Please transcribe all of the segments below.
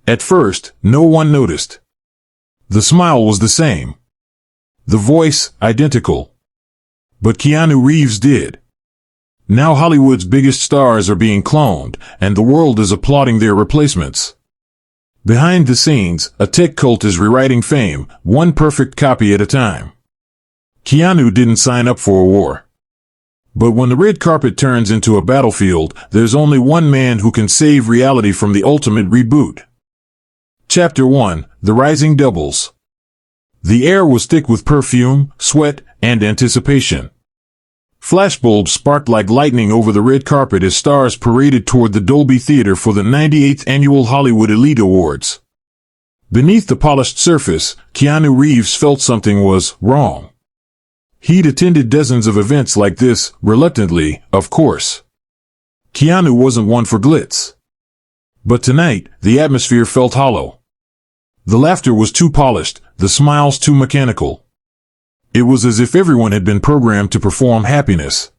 At first, no one noticed. The smile was the same. The voice, identical. But Keanu Reeves did. Now Hollywood's biggest stars are being cloned, and the world is applauding their replacements. Behind the scenes, a tech cult is rewriting fame, one perfect copy at a time. Keanu didn't sign up for a war. But when the red carpet turns into a battlefield, there's only one man who can save reality from the ultimate reboot. Chapter 1, The Rising Doubles. The air was thick with perfume, sweat, and anticipation. Flashbulbs sparked like lightning over the red carpet as stars paraded toward the Dolby Theater for the 98th Annual Hollywood Elite Awards. Beneath the polished surface, Keanu Reeves felt something was wrong. He'd attended dozens of events like this, reluctantly, of course. Keanu wasn't one for glitz. But tonight, the atmosphere felt hollow. The laughter was too polished, the smiles too mechanical. It was as if everyone had been programmed to perform happiness.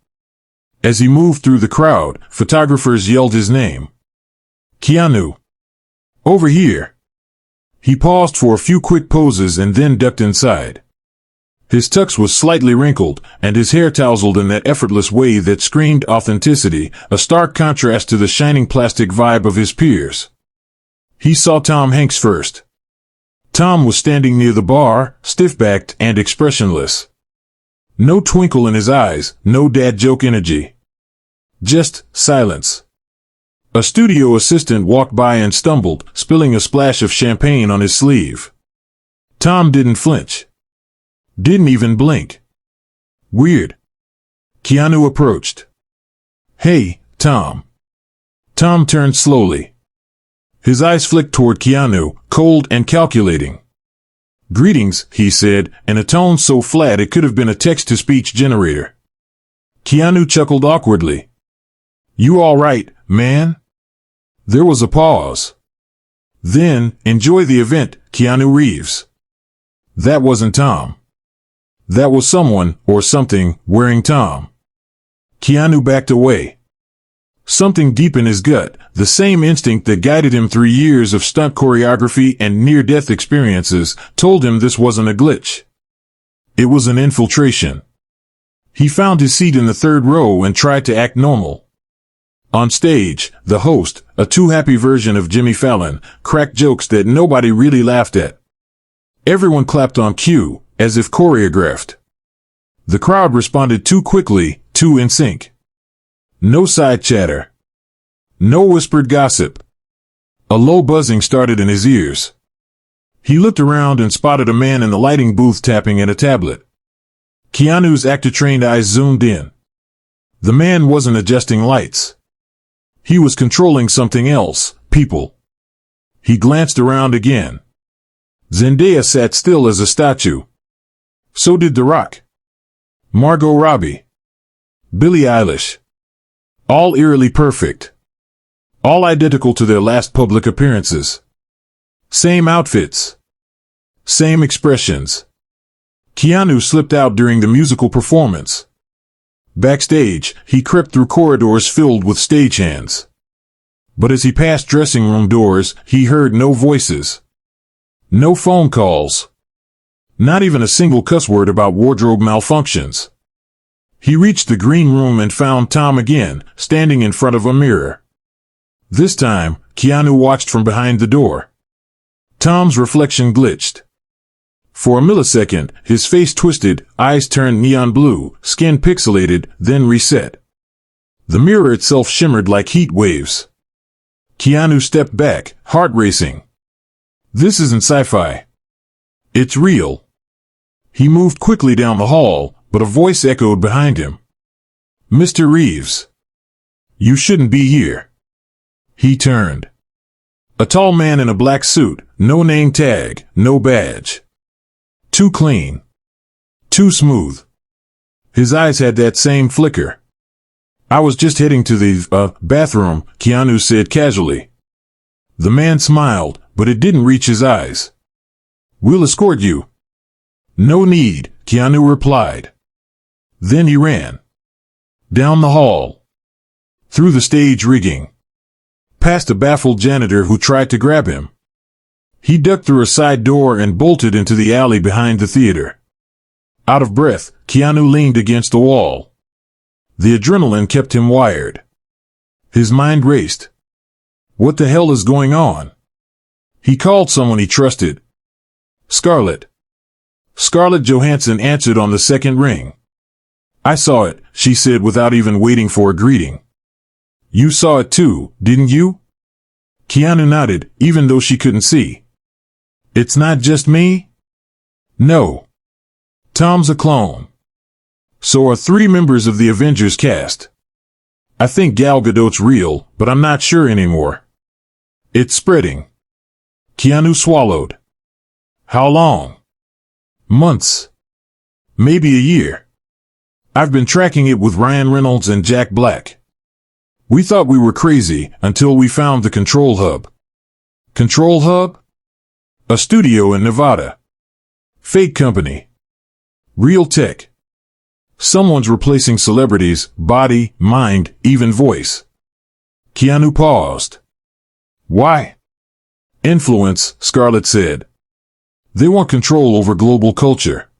As he moved through the crowd, photographers yelled his name. Keanu. Over here. He paused for a few quick poses and then ducked inside. His tux was slightly wrinkled, and his hair tousled in that effortless way that screamed authenticity, a stark contrast to the shining plastic vibe of his peers. He saw Tom Hanks first. Tom was standing near the bar, stiff-backed and expressionless. No twinkle in his eyes, no dad joke energy. Just silence. A studio assistant walked by and stumbled, spilling a splash of champagne on his sleeve. Tom didn't flinch. Didn't even blink. Weird. Keanu approached. Hey, Tom. Tom turned slowly. His eyes flicked toward Keanu, cold and calculating. Greetings, he said, in a tone so flat it could have been a text-to-speech generator. Keanu chuckled awkwardly. You all right, man? There was a pause. Then, enjoy the event, Keanu Reeves. That wasn't Tom. That was someone, or something, wearing Tom. Keanu backed away. Something deep in his gut, the same instinct that guided him through years of stunt choreography and near-death experiences, told him this wasn't a glitch. It was an infiltration. He found his seat in the third row and tried to act normal. On stage, the host, a too-happy version of Jimmy Fallon, cracked jokes that nobody really laughed at. Everyone clapped on cue, as if choreographed. The crowd responded too quickly, too in sync. No side chatter. No whispered gossip. A low buzzing started in his ears. He looked around and spotted a man in the lighting booth tapping at a tablet. Keanu's actor-trained eyes zoomed in. The man wasn't adjusting lights. He was controlling something else, people. He glanced around again. Zendaya sat still as a statue. So did The Rock. Margot Robbie. Billie Eilish. All eerily perfect. All identical to their last public appearances. Same outfits. Same expressions. Keanu slipped out during the musical performance. Backstage, he crept through corridors filled with stagehands. But as he passed dressing room doors, he heard no voices. No phone calls. Not even a single cuss word about wardrobe malfunctions. He reached the green room and found Tom again, standing in front of a mirror. This time, Keanu watched from behind the door. Tom's reflection glitched. For a millisecond, his face twisted, eyes turned neon blue, skin pixelated, then reset. The mirror itself shimmered like heat waves. Keanu stepped back, heart racing. This isn't sci-fi. It's real. He moved quickly down the hall, but a voice echoed behind him. Mr. Reeves. You shouldn't be here. He turned. A tall man in a black suit, no name tag, no badge. Too clean. Too smooth. His eyes had that same flicker. I was just heading to the, bathroom, Keanu said casually. The man smiled, but it didn't reach his eyes. We'll escort you. No need, Keanu replied. Then he ran. Down the hall. Through the stage rigging. Past a baffled janitor who tried to grab him. He ducked through a side door and bolted into the alley behind the theater. Out of breath, Keanu leaned against the wall. The adrenaline kept him wired. His mind raced. What the hell is going on? He called someone he trusted. Scarlett. Scarlett Johansson answered on the second ring. I saw it, she said without even waiting for a greeting. You saw it too, didn't you? Keanu nodded, even though she couldn't see. It's not just me? No. Tom's a clone. So are 3 members of the Avengers cast. I think Gal Gadot's real, but I'm not sure anymore. It's spreading. Keanu swallowed. How long? Months. Maybe a year. I've been tracking it with Ryan Reynolds and Jack Black. We thought we were crazy until we found the Control Hub. Control Hub? A studio in Nevada. Fake company. Real tech. Someone's replacing celebrities, body, mind, even voice. Keanu paused. Why? Influence, Scarlett said. They want control over global culture.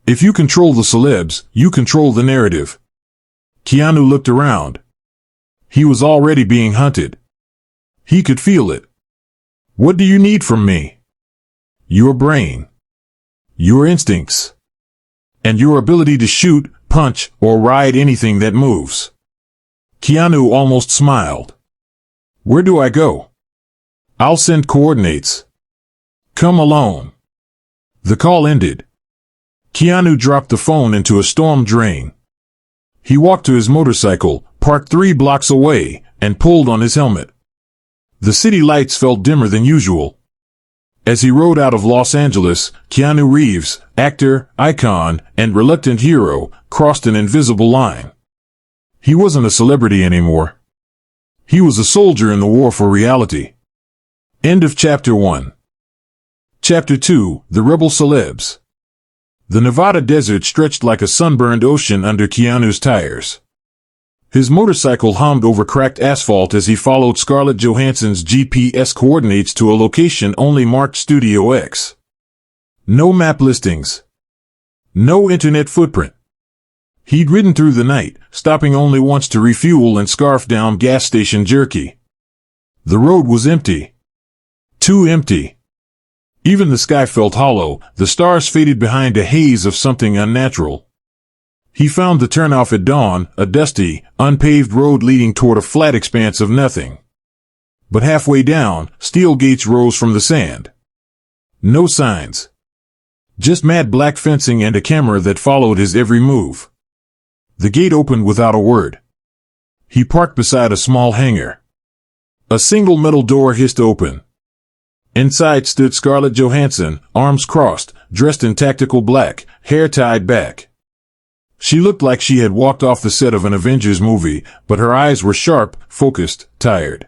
If you control the celebs, you control the narrative. Keanu looked around. He was already being hunted. He could feel it. What do you need from me? Your brain. Your instincts. And your ability to shoot, punch, or ride anything that moves. Keanu almost smiled. Where do I go? I'll send coordinates. Come alone. The call ended. Keanu dropped the phone into a storm drain. He walked to his motorcycle, parked 3 blocks away, and pulled on his helmet. The city lights felt dimmer than usual. As he rode out of Los Angeles, Keanu Reeves, actor, icon, and reluctant hero, crossed an invisible line. He wasn't a celebrity anymore. He was a soldier in the war for reality. End of Chapter 1. Chapter 2, The Rebel Celebs. The Nevada desert stretched like a sunburned ocean under Keanu's tires. His motorcycle hummed over cracked asphalt as he followed Scarlett Johansson's GPS coordinates to a location only marked Studio X. No map listings. No internet footprint. He'd ridden through the night, stopping only once to refuel and scarf down gas station jerky. The road was empty. Too empty. Even the sky felt hollow, the stars faded behind a haze of something unnatural. He found the turnoff at dawn, a dusty, unpaved road leading toward a flat expanse of nothing. But halfway down, steel gates rose from the sand. No signs. Just matte black fencing and a camera that followed his every move. The gate opened without a word. He parked beside a small hangar. A single metal door hissed open. Inside stood Scarlett Johansson, arms crossed, dressed in tactical black, hair tied back. She looked like she had walked off the set of an Avengers movie, but her eyes were sharp, focused, tired.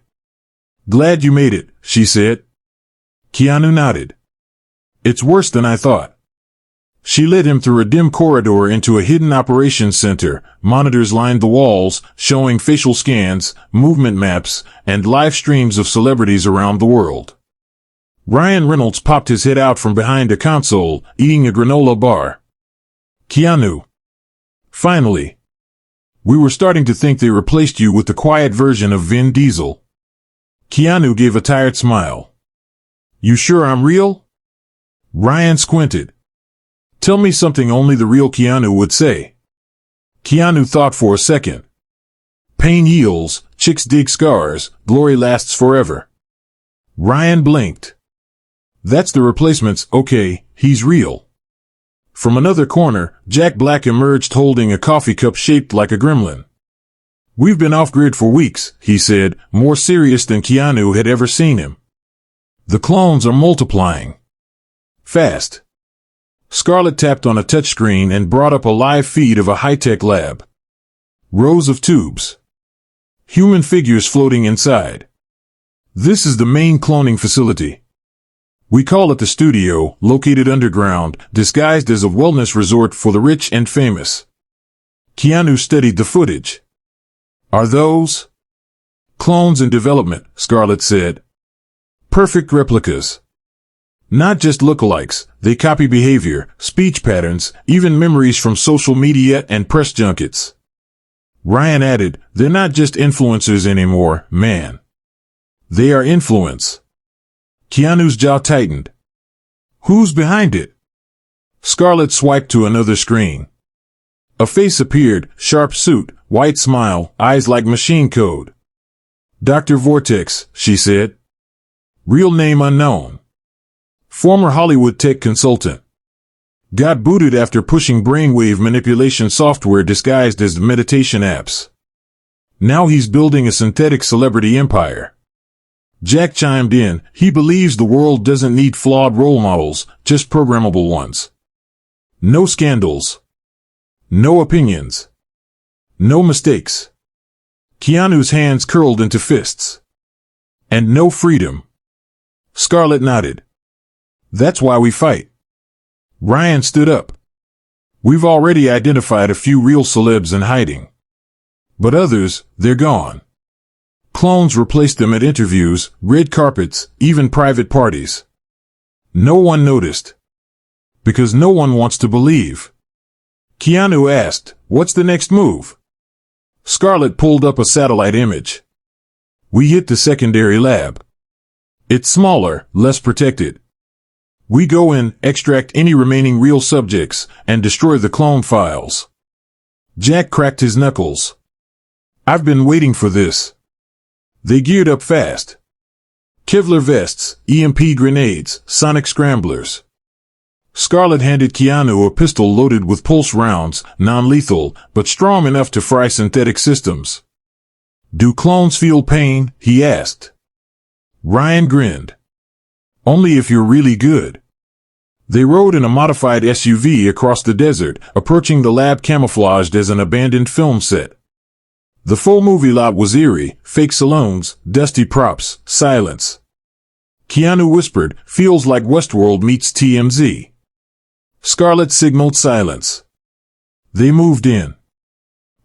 Glad you made it, she said. Keanu nodded. It's worse than I thought. She led him through a dim corridor into a hidden operations center. Monitors lined the walls, showing facial scans, movement maps, and live streams of celebrities around the world. Ryan Reynolds popped his head out from behind a console, eating a granola bar. Keanu. Finally. We were starting to think they replaced you with the quiet version of Vin Diesel. Keanu gave a tired smile. You sure I'm real? Ryan squinted. Tell me something only the real Keanu would say. Keanu thought for a second. Pain heals, chicks dig scars, glory lasts forever. Ryan blinked. That's the replacements, okay, he's real. From another corner, Jack Black emerged holding a coffee cup shaped like a gremlin. We've been off-grid for weeks, he said, more serious than Keanu had ever seen him. The clones are multiplying. Fast. Scarlett tapped on a touchscreen and brought up a live feed of a high-tech lab. Rows of tubes. Human figures floating inside. This is the main cloning facility. We call it the studio, located underground, disguised as a wellness resort for the rich and famous. Keanu studied the footage. Are those clones in development? Scarlett said. Perfect replicas. Not just lookalikes, they copy behavior, speech patterns, even memories from social media and press junkets. Ryan added, they're not just influencers anymore, man. They are influence. Keanu's jaw tightened. Who's behind it? Scarlett swiped to another screen. A face appeared, sharp suit, white smile, eyes like machine code. Dr. Vortex, she said. Real name unknown. Former Hollywood tech consultant. Got booted after pushing brainwave manipulation software disguised as meditation apps. Now he's building a synthetic celebrity empire. Jack chimed in, he believes the world doesn't need flawed role models, just programmable ones. No scandals. No opinions. No mistakes. Keanu's hands curled into fists. And no freedom. Scarlett nodded. That's why we fight. Ryan stood up. We've already identified a few real celebs in hiding. But others, they're gone. Clones replaced them at interviews, red carpets, even private parties. No one noticed. Because no one wants to believe. Keanu asked, what's the next move? Scarlett pulled up a satellite image. We hit the secondary lab. It's smaller, less protected. We go in, extract any remaining real subjects, and destroy the clone files. Jack cracked his knuckles. I've been waiting for this. They geared up fast. Kevlar vests, EMP grenades, sonic scramblers. Scarlett handed Keanu a pistol loaded with pulse rounds, non-lethal, but strong enough to fry synthetic systems. Do clones feel pain? He asked. Ryan grinned. Only if you're really good. They rode in a modified SUV across the desert, approaching the lab camouflaged as an abandoned film set. The full movie lot was eerie, fake saloons, dusty props, silence. Keanu whispered, feels like Westworld meets TMZ. Scarlett signaled silence. They moved in.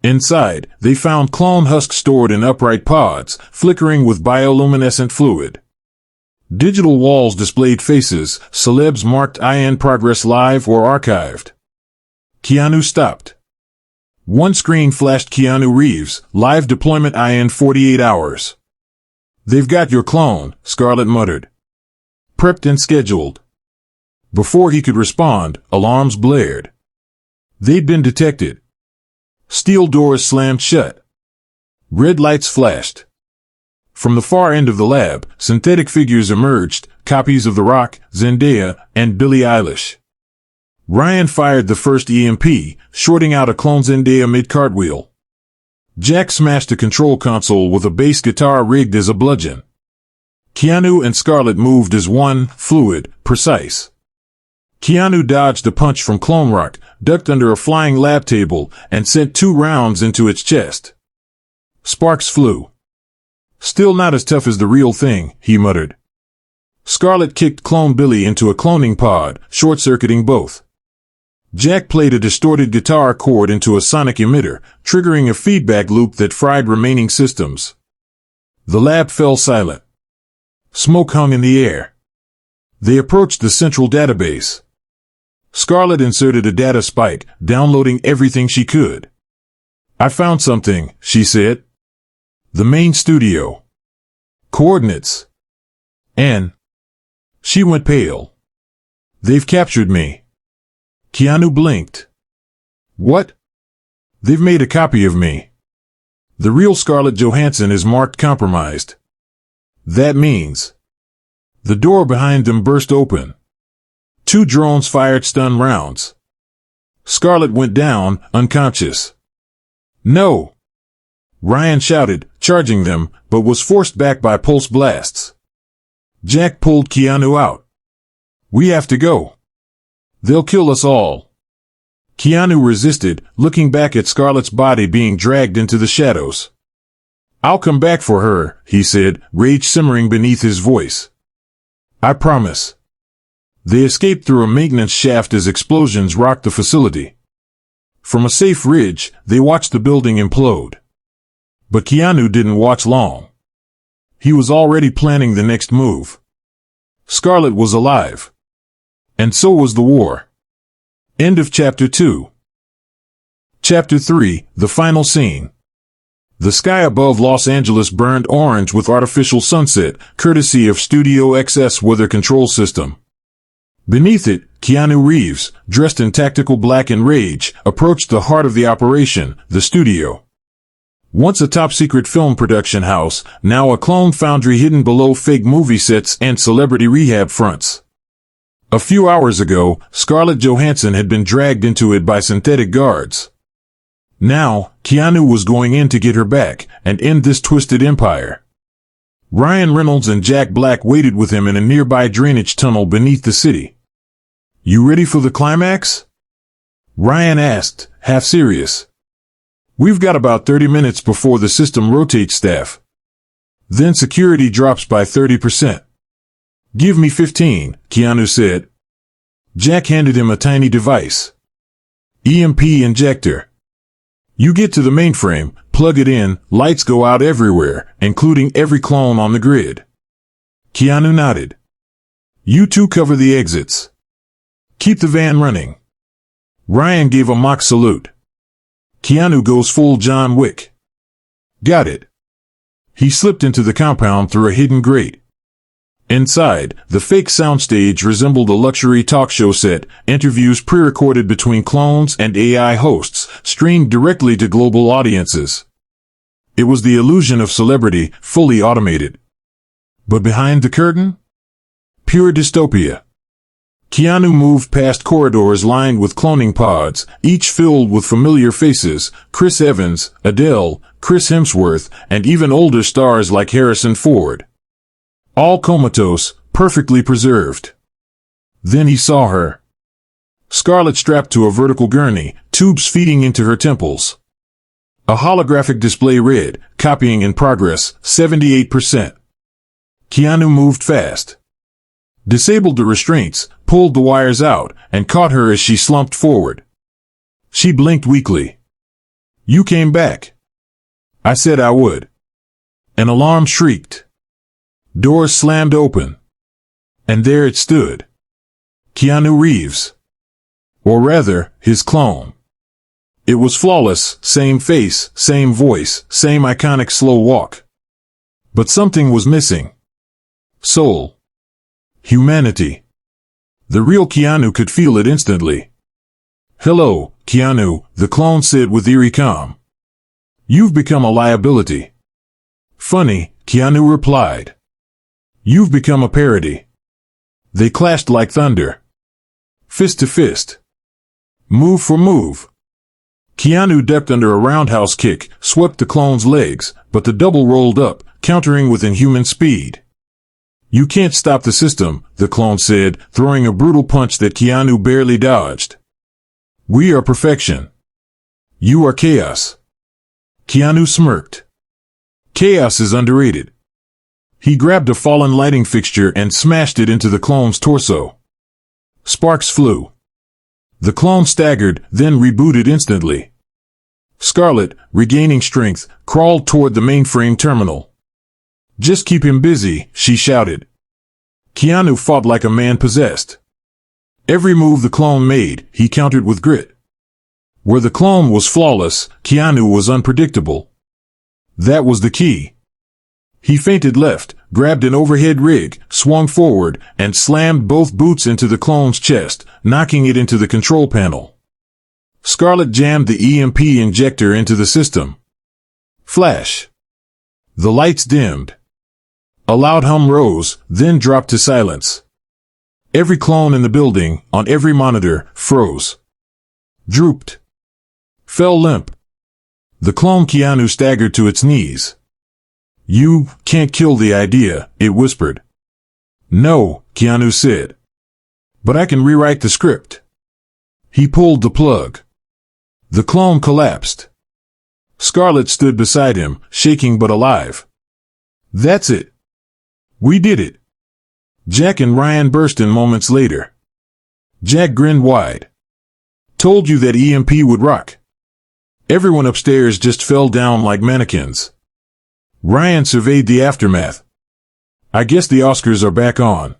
Inside, they found clone husks stored in upright pods, flickering with bioluminescent fluid. Digital walls displayed faces, celebs marked in progress live or archived. Keanu stopped. One screen flashed Keanu Reeves, live deployment in 48 hours. They've got your clone, Scarlett muttered. Prepped and scheduled. Before he could respond, alarms blared. They'd been detected. Steel doors slammed shut. Red lights flashed. From the far end of the lab, synthetic figures emerged, copies of The Rock, Zendaya, and Billie Eilish. Ryan fired the first EMP, shorting out a clone Zendaya mid-cartwheel. Jack smashed a control console with a bass guitar rigged as a bludgeon. Keanu and Scarlett moved as one, fluid, precise. Keanu dodged a punch from Clone Rock, ducked under a flying lab table, and sent 2 rounds into its chest. Sparks flew. Still not as tough as the real thing, he muttered. Scarlett kicked Clone Billy into a cloning pod, short-circuiting both. Jack played a distorted guitar chord into a sonic emitter, triggering a feedback loop that fried remaining systems. The lab fell silent. Smoke hung in the air. They approached the central database. Scarlett inserted a data spike, downloading everything she could. I found something, she said. The main studio. Coordinates. And she went pale. They've captured me. Keanu blinked. What? They've made a copy of me. The real Scarlett Johansson is marked compromised. That means. The door behind them burst open. 2 drones fired stun rounds. Scarlett went down, unconscious. No! Ryan shouted, charging them, but was forced back by pulse blasts. Jack pulled Keanu out. We have to go. They'll kill us all. Keanu resisted, looking back at Scarlett's body being dragged into the shadows. I'll come back for her, he said, rage simmering beneath his voice. I promise. They escaped through a maintenance shaft as explosions rocked the facility. From a safe ridge, they watched the building implode. But Keanu didn't watch long. He was already planning the next move. Scarlett was alive. And so was the war. End of Chapter 2. Chapter 3, the final scene. The sky above Los Angeles burned orange with artificial sunset, courtesy of Studio XS weather control system. Beneath it, Keanu Reeves, dressed in tactical black and rage, approached the heart of the operation, the studio. Once a top-secret film production house, now a clone foundry hidden below fake movie sets and celebrity rehab fronts. A few hours ago, Scarlett Johansson had been dragged into it by synthetic guards. Now, Keanu was going in to get her back and end this twisted empire. Ryan Reynolds and Jack Black waited with him in a nearby drainage tunnel beneath the city. "You ready for the climax?" Ryan asked, half serious. "We've got about 30 minutes before the system rotates staff. Then security drops by 30%. "Give me 15, Keanu said. Jack handed him a tiny device. EMP injector. You get to the mainframe, plug it in, lights go out everywhere, including every clone on the grid." Keanu nodded. "You two cover the exits. Keep the van running." Ryan gave a mock salute. Keanu goes full John Wick. "Got it." He slipped into the compound through a hidden grate. Inside, the fake soundstage resembled a luxury talk show set, interviews pre-recorded between clones and AI hosts, streamed directly to global audiences. It was the illusion of celebrity, fully automated. But behind the curtain? Pure dystopia. Keanu moved past corridors lined with cloning pods, each filled with familiar faces: Chris Evans, Adele, Chris Hemsworth, and even older stars like Harrison Ford. All comatose, perfectly preserved. Then he saw her. Scarlett strapped to a vertical gurney, tubes feeding into her temples. A holographic display read, "Copying in progress, 78%. Keanu moved fast. Disabled the restraints, pulled the wires out, and caught her as she slumped forward. She blinked weakly. "You came back." "I said I would." An alarm shrieked. Doors slammed open. And there it stood. Keanu Reeves. Or rather, his clone. It was flawless, same face, same voice, same iconic slow walk. But something was missing. Soul. Humanity. The real Keanu could feel it instantly. "Hello, Keanu," the clone said with eerie calm. "You've become a liability." "Funny," Keanu replied. "You've become a parody." They clashed like thunder. Fist to fist. Move for move. Keanu ducked under a roundhouse kick, swept the clone's legs, but the double rolled up, countering with inhuman speed. "You can't stop the system," the clone said, throwing a brutal punch that Keanu barely dodged. "We are perfection. You are chaos." Keanu smirked. Chaos is underrated. He grabbed a fallen lighting fixture and smashed it into the clone's torso. Sparks flew. The clone staggered, then rebooted instantly. Scarlett, regaining strength, crawled toward the mainframe terminal. "Just keep him busy," she shouted. Keanu fought like a man possessed. Every move the clone made, he countered with grit. Where the clone was flawless, Keanu was unpredictable. That was the key. He feinted left, grabbed an overhead rig, swung forward, and slammed both boots into the clone's chest, knocking it into the control panel. Scarlett jammed the EMP injector into the system. Flash. The lights dimmed. A loud hum rose, then dropped to silence. Every clone in the building, on every monitor, froze. Drooped. Fell limp. The clone Keanu staggered to its knees. "You can't kill the idea," it whispered. "No," Keanu said. "But I can rewrite the script." He pulled the plug. The clone collapsed. Scarlett stood beside him, shaking but alive. "That's it. We did it." Jack and Ryan burst in moments later. Jack grinned wide. "Told you that EMP would rock." Everyone upstairs just fell down like mannequins. Ryan surveyed the aftermath. "I guess the Oscars are back on."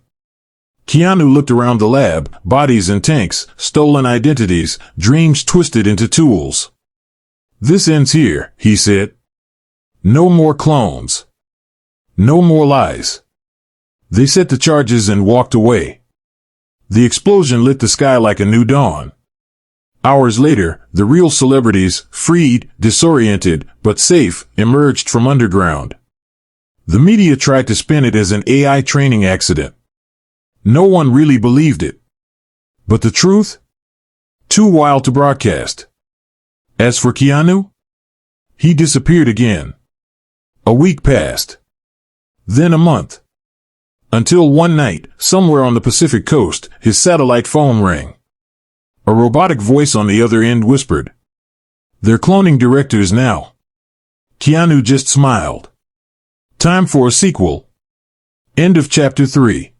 Keanu looked around the lab, bodies and tanks, stolen identities, dreams twisted into tools. This ends here, he said. No more clones. No more lies. They set the charges and walked away. The explosion lit the sky like a new dawn. Hours later, the real celebrities, freed, disoriented, but safe, emerged from underground. The media tried to spin it as an AI training accident. No one really believed it. But the truth? Too wild to broadcast. As for Keanu? He disappeared again. A week passed. Then a month. Until one night, somewhere on the Pacific coast, his satellite phone rang. A robotic voice on the other end whispered, "They're cloning directors now." Keanu just smiled. Time for a sequel. End of chapter 3.